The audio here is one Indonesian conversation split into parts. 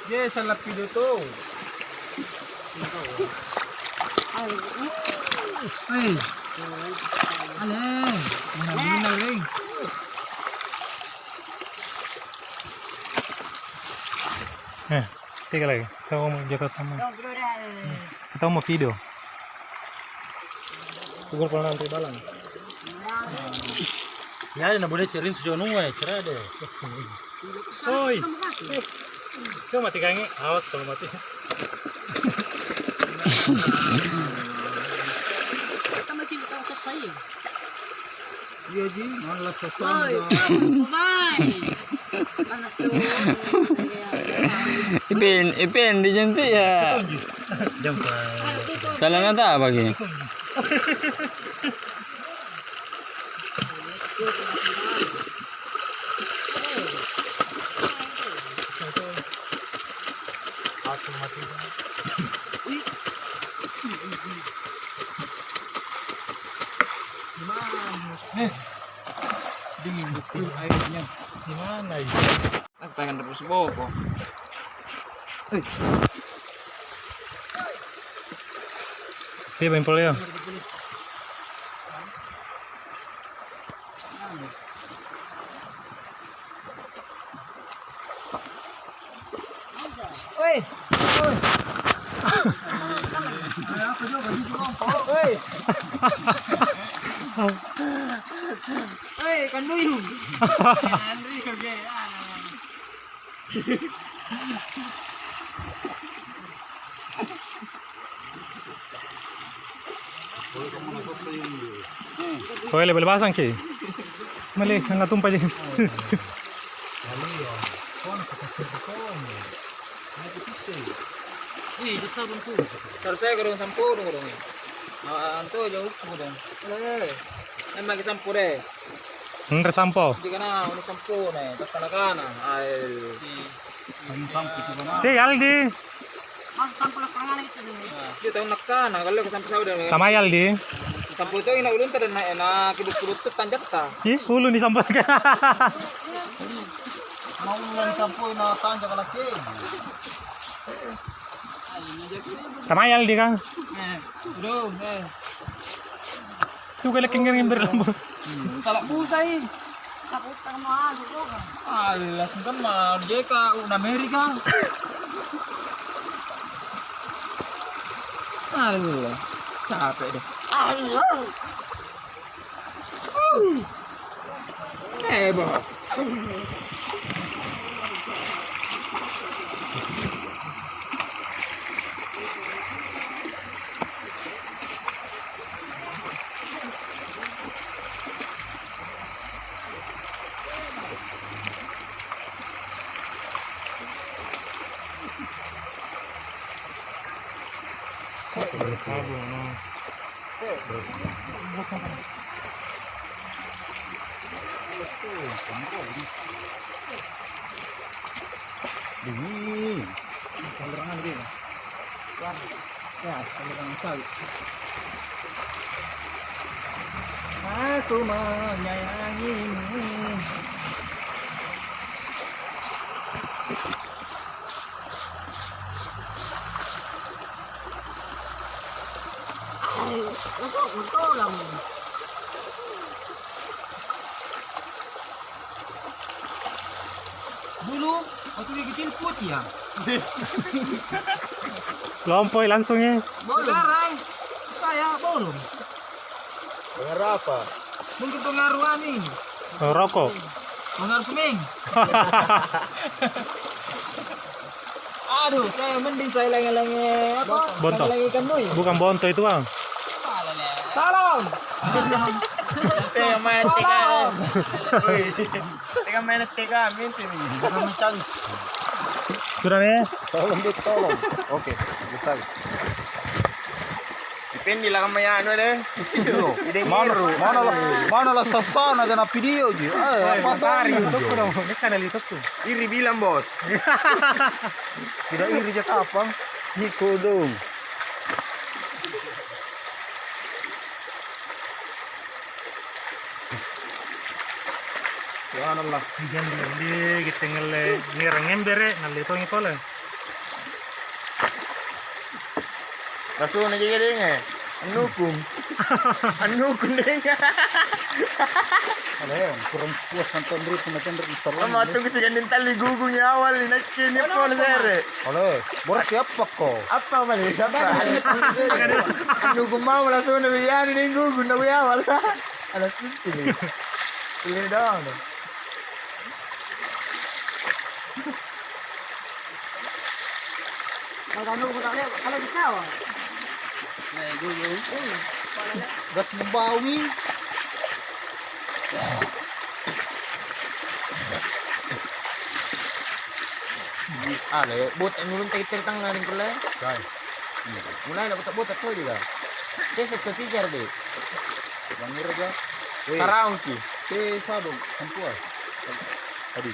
Yes, ang lapido to. Ay. Aleng. Nabili na rin. Teka lagi. Kita mau jatuh sama. Kita mau video. Tunggu kalau nanti balang. Ya, na boleh sering sejauh nunggu cerah deh. Oi. Kau mati kange. Awas kalau mati. Kita masih tahu selesai. Iya ji, malah selesai. Ipin dijentik ya. Salah tak bagi. Dingin betul airnya. Gimana ya? Aku pengen terus boko. Iya, bempel ya. Oi. Oi. Apa juga baju kelompok. Oi. Oi, kan dulu. Andri kerja. Kau boleh pasang ke? Malay, nggak tumpah je. Ih, di sabun tuh. Selesai kurang sampo dong. Anto jauh dong. Emang kita sampo deh. Nggak sampo. Di kana ini sampo nih, tas kana. Ay. Sampo itu mana? Tinggal di. Masa sampul tangan itu nih. Kita tahu nakana kalau ke sampo saudara. Sama yal di. Sampo itu ina ulun tada na kibut-kibut tanjak ta. Ih, ulu ni sampo. Mau ulang sampo na tanja kalaki. Sama yal di kan? Bro, Tu kalau kenging berlambu. talak busay. Takut sama aja kok. Alas kan mah dia ka Amerika. Alah, capek deh. Bos. Dingin. Sanderangan dia. Ya, sanderangan sekali. Aku menyayangimu. Masuk betul lah. Dulu waktu dia kecil putih ya. Lompoy langsung ya. Sekarang saya belum. Pengaruh apa? Mungkin pengaruh ini. Rokok. Bongkar seming. Aduh, saya mending saya lenga-lenga apa? Bonto. Lenga ikan nui. Bukan bonto itu bang. Salam. Tengah main teka. Tengah main teka, minti nih. Bukan macam. Sudah nih. Tolong deh, tolong. Oke, bisa. Depende lah kami anu deh. Mana lah sasana dan video je. Apa tari YouTube dong. Ini channel YouTube tuh. Iri bilang bos. Tidak iri je kapang. Niko dong. Subhanallah. Diyan di kita ngele ngirang embere nalito ngipole. Rasul na juga deh. Anukun deh. Ada yang kurang puas nonton diri macam dari Kamu tunggu segan tali gugungnya awal ni nak sini pun sere. Oleh, borak siapa kau? Apa balik? Apa? Anukun mau langsung na biyan ni gugung na awal. Alas pilih. Pilih dong. Magkano ko tayo? Kalau dicawa. Gas ngebawi. Ale, buat nulun tay tertang ngaring kula. Kay. Mulai na buat ako juga. Kasi sa teacher deh. Bangir aja. Sarang ki. Sabong, sampuan. Tadi.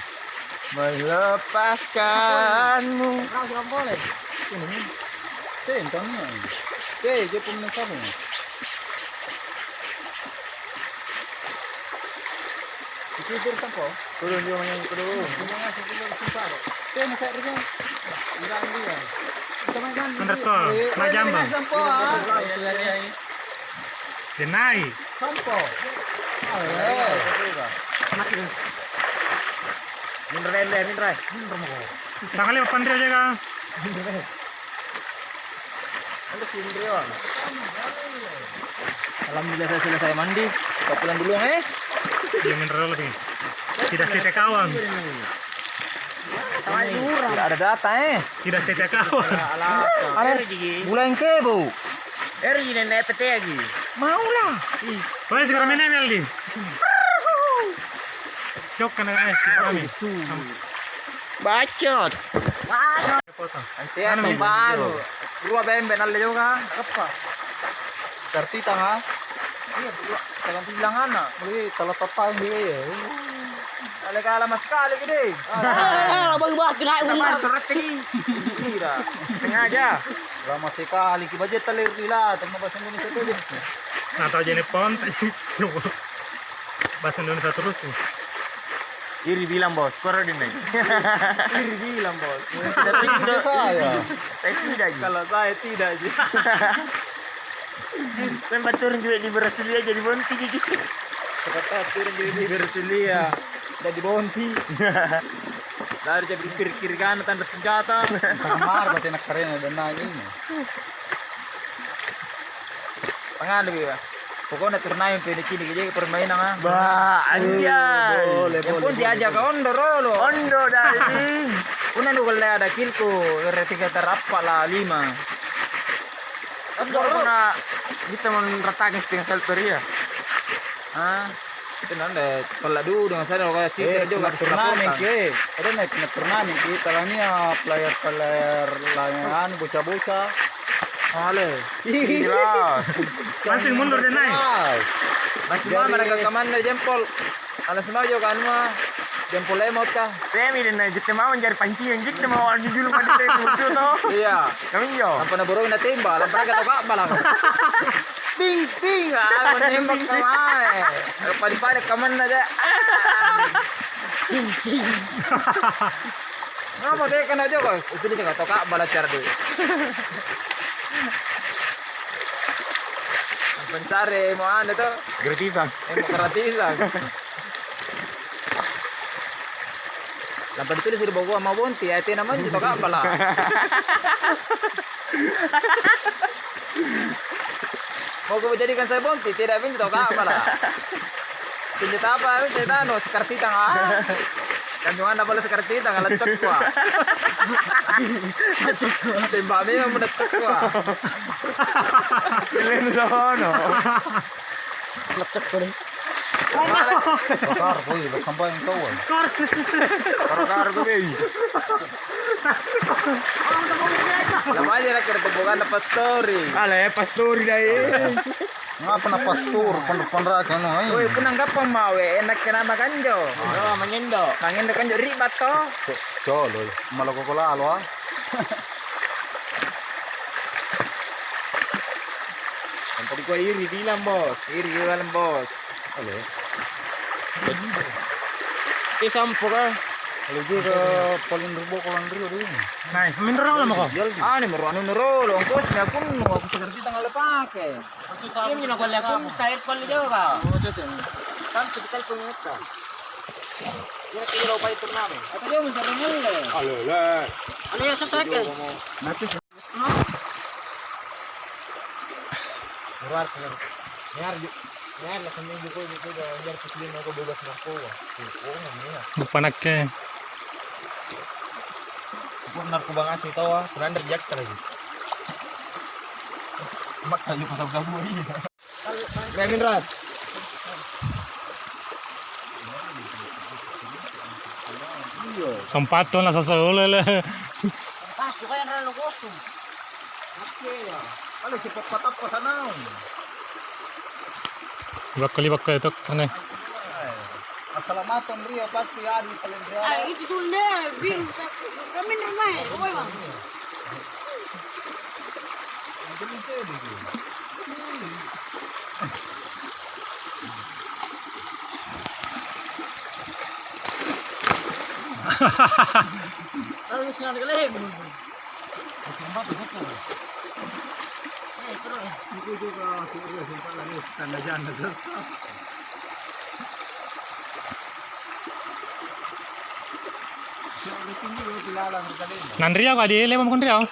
Melepaskanmu. Kalau silang boleh. Tentangnya. Dia pun sabong. Itu tampo. Turun dia menyanyi kedua. Masa dia. Enggak dia. Underscore. Majamba. Denai. Sampo. Minre. Sakali pandri aja ka. Ada sindrion. Alhamdulillah saya selesai mandi. Saya pulang dulu Dia mineral lebih. Tidak setia kawan. Tidak ada data Tidak setia kawan. Ada bulan ke bu. Eri ni nepet lagi. Mau lah. Kau sekarang mana Meldi? Jok kena kami. Bacot. Potong. Antian baru. Dua bembe nalle juga. Apa? Karti tanga. Iya, jangan bilang anak. Mulai kalau total dia ya. Kali-kala mas kali gede. Bagi-bagi kena Sama surat tinggi. Tidak. Tengah aja. Lama sekali ki budget talir nila tengah bahasa Indonesia tu dia. Nah, tahu jenis pont. Bahasa Indonesia terus nih. Iri bilang bos, perlu di naik. Iri bilang bos. Tidak saya. Saya tidak. Kalau saya tidak aja. Tempat turun juga di Brasilia jadi bonti gitu. Kata turun di Bersilia. Jadi bonti. Dari jadi kiri kanan tanda senjata. Kamar berarti nak keren ada nanya ini. Pangan lebih ya. Pokoknya turnamen pede cini jadi permainan Bah, anjay. Yang pun diajak ke Ondo rolo. Ondo dari. Una nu kalau ada kilku R3 terapa lah 5. Apa pernah kita meratakan setengah salperia? Ah, itu nanti kalau dulu dengan saya kalau kita juga harus turnamen lakukan. ke. Ada naik turnamen ke. Kalau ni player layan bocah-bocah. Oleh. Gila. Langsung mundur dan naik. Masih mah mereka kemana jempol. Alas mau juga kan mah jempol lemot kah? Remi dan kita mau cari pancingan kita mau adu dulu pada dari musuh toh. Iya. Kami yo. Apa na burung na timba, lang para ka balang. Ping ping, ah, nembak ka mai. Padi-padi kaman na da. Cing cing. Ngapa teh kana juga? Itu dia ka toka bala cerdi. Pencari mo ano to? Gratisan. Demokratisan. Lampad ditulis di bawah sama bonti, itu naman dito ka pala. Mau gue jadikan saya bonti, tidak pun dito ka pala. Tunjuk apa? Cerita no sekartita nga. Kanyuan na pala sa kartita, ngalantok ko ah. Simbami mo natok ko ah. Kailan na ano? Lecek ko rin. Bakar ko eh, sampai yang kau eh. Karo-karo ko kayo. Lama aja nak kertebukan na pastori. Ala pastori na eh. Ngapa na pastor, pandra ka no Uy, eh. punang kapang mawe, enak kena makanjo. Oh, manyendo. Mangin kanjo ribat to. Cholo, maloko ko lalo ah. Ang tadi ko iri bilang bos. Iri walang boss. Ale. Sampo ka. Ale juga paling rubo ko lang rio din. Nay, minro lang ako. Ah, ni maro ano nuro, ang kos na kun mo ako sa kartita nga lapake. Ini na kwala ko kahit pala daw ka. Kan tipikal ko ngut ka. Yung kilo pa ito namin. Ato dia mo sa ringle. Ale le. Ano yung sasakyan? Murah kan. Nyar la kami ko nyar pislin ako bebas na ko. Oo nga niya. Magpanak ka eh. Kung narko ba nga si tawa, surrender jack talaga. Maksa niyo pasag mo ini. Kevin Rat. Sampato na sa saulala. Pas, ko kaya nalalo ko. Ale si patap pa sana. Bakali ito kanay. Assalamatan rio pasti ari paling rio. Ay, itu tuh deh, bin. Kami naman. Okay, bang. Ano yung sinabi ka lang? Nanriyaw ka, di lema mo kunriyaw.